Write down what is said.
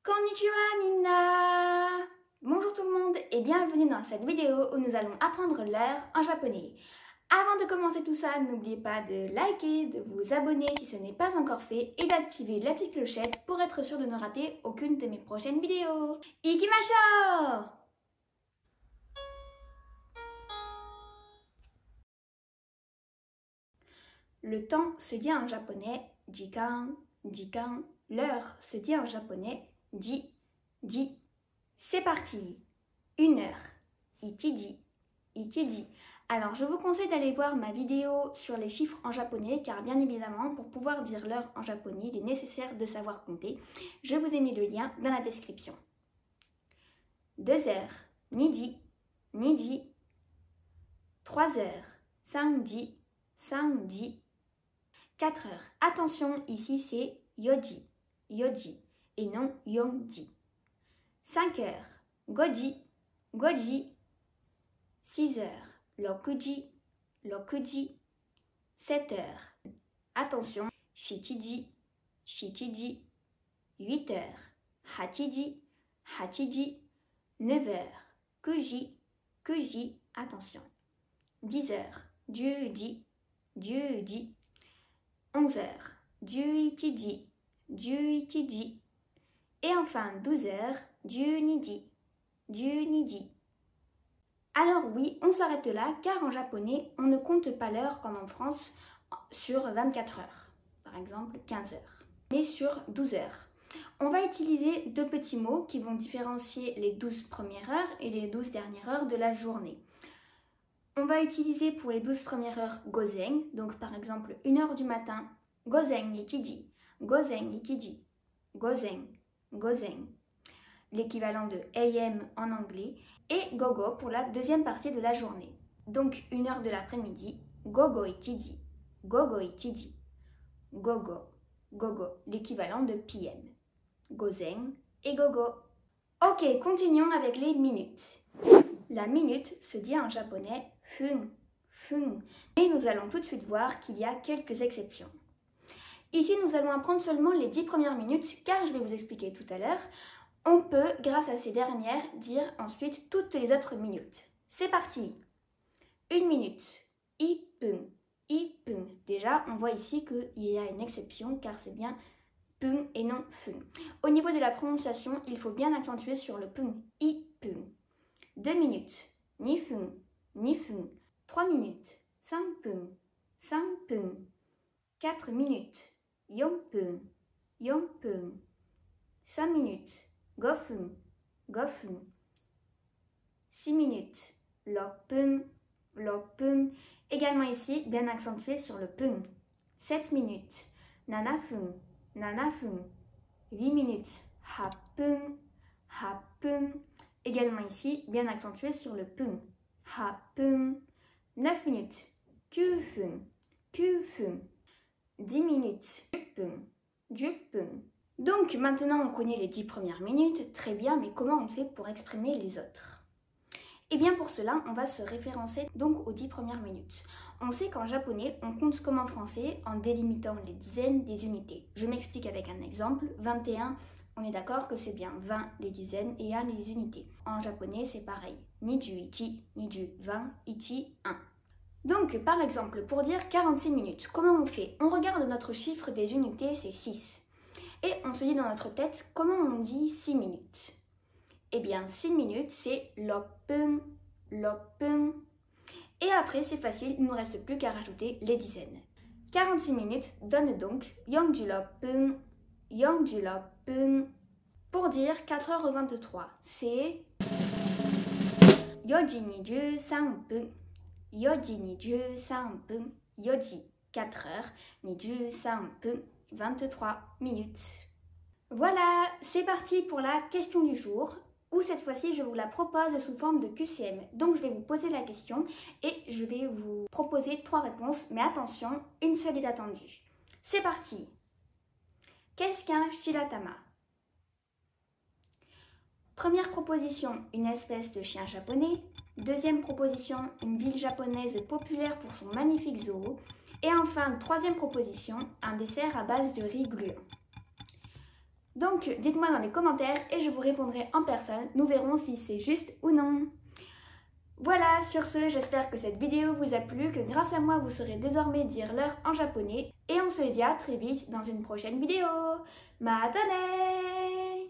Konnichiwa minna! Bonjour tout le monde et bienvenue dans cette vidéo où nous allons apprendre l'heure en japonais. Avant de commencer tout ça, n'oubliez pas de liker, de vous abonner si ce n'est pas encore fait et d'activer la petite clochette pour être sûr de ne rater aucune de mes prochaines vidéos. Ikimashou! Le temps se dit en japonais jikan, jikan. L'heure se dit en japonais ji, ji. C'est parti. 1 heure. Ichiji, ichiji. Alors je vous conseille d'aller voir ma vidéo sur les chiffres en japonais car bien évidemment pour pouvoir dire l'heure en japonais il est nécessaire de savoir compter. Je vous ai mis le lien dans la description. 2 heures. Niji, niji. 3 heures. Sanji, sanji. 4 heures. Attention, ici c'est yoji, yoji et non yonji. 5 heures. Goji, goji. 6 heures. Rokuji, rokuji. 7 heures. Attention, shichiji, shichiji. 8 heures. Hachiji, hachiji. 9 heures. Kuji, kuji. Attention. 10 heures. Juji, juji. 11 heures. Juichiji, juichiji. Et enfin 12 heures. Juniji, juniji. Alors oui, on s'arrête là car en japonais, on ne compte pas l'heure comme en France sur 24 heures. Par exemple 15 heures. Mais sur 12 heures. On va utiliser deux petits mots qui vont différencier les 12 premières heures et les 12 dernières heures de la journée. On va utiliser pour les 12 premières heures gozen, donc par exemple 1 heure du matin, gozen ichiji, gozen ichiji, gozen, gozen. L'équivalent de AM en anglais, et gogo pour la deuxième partie de la journée. Donc 1 heure de l'après-midi, gogo ichiji, gogo ichiji, gogo, gogo, l'équivalent de PM, gozen et gogo. Ok, continuons avec les minutes. La minute se dit en japonais fun, fun. Et nous allons tout de suite voir qu'il y a quelques exceptions. Ici, nous allons apprendre seulement les 10 premières minutes, car je vais vous expliquer tout à l'heure. On peut, grâce à ces dernières, dire ensuite toutes les autres minutes. C'est parti. 1 minute. Ippun, ippun. Déjà, on voit ici qu'il y a une exception, car c'est bien pun et non fun. Au niveau de la prononciation, il faut bien accentuer sur le pun. Ippun. 2 minutes. Nifun, nifun. 3 minutes. Sanpun, sanpun. 4 minutes. Yonpun, yonpun. 5 minutes. Gofun, gofun. 6 minutes. Loppun, loppun. Également ici, bien accentué sur le pun. 7 minutes. Nanafun, nanafun. 8 minutes. Happun, happun. Également ici, bien accentué sur le pun. Happun. 9 minutes. Kufun, kufun. 10 minutes. Jupun, jupun. Donc maintenant on connaît les 10 premières minutes, très bien, mais comment on fait pour exprimer les autres? Eh bien pour cela, on va se référencer donc aux 10 premières minutes. On sait qu'en japonais, on compte comme en français en délimitant les dizaines des unités. Je m'explique avec un exemple. 21, on est d'accord que c'est bien 20 les dizaines et 1 les unités. En japonais, c'est pareil. Niju ichi, niju 20, ichi 1. Donc par exemple, pour dire 46 minutes, comment on fait? On regarde notre chiffre des unités, c'est 6. Et on se dit dans notre tête, comment on dit 6 minutes? Eh bien, 6 minutes, c'est loppun, loppun. Et après, c'est facile, il ne nous reste plus qu'à rajouter les dizaines. 46 minutes donne donc yonji loppun, yonji loppun. Pour dire 4h23, c'est yoji niju sanpun, yoji niju sanpun, yoji 4h, niju sanpun. 23 minutes. Voilà, c'est parti pour la question du jour, où cette fois-ci je vous la propose sous forme de QCM. Donc je vais vous poser la question et je vais vous proposer 3 réponses, mais attention, une seule est attendue. C'est parti. Qu'est-ce qu'un shiratama? Première proposition, une espèce de chien japonais. Deuxième proposition, une ville japonaise populaire pour son magnifique zoo. Et enfin, troisième proposition, un dessert à base de riz gluant. Donc dites-moi dans les commentaires et je vous répondrai en personne. Nous verrons si c'est juste ou non. Voilà, sur ce, j'espère que cette vidéo vous a plu, que grâce à moi vous saurez désormais dire l'heure en japonais. Et on se dit à très vite dans une prochaine vidéo. Matane!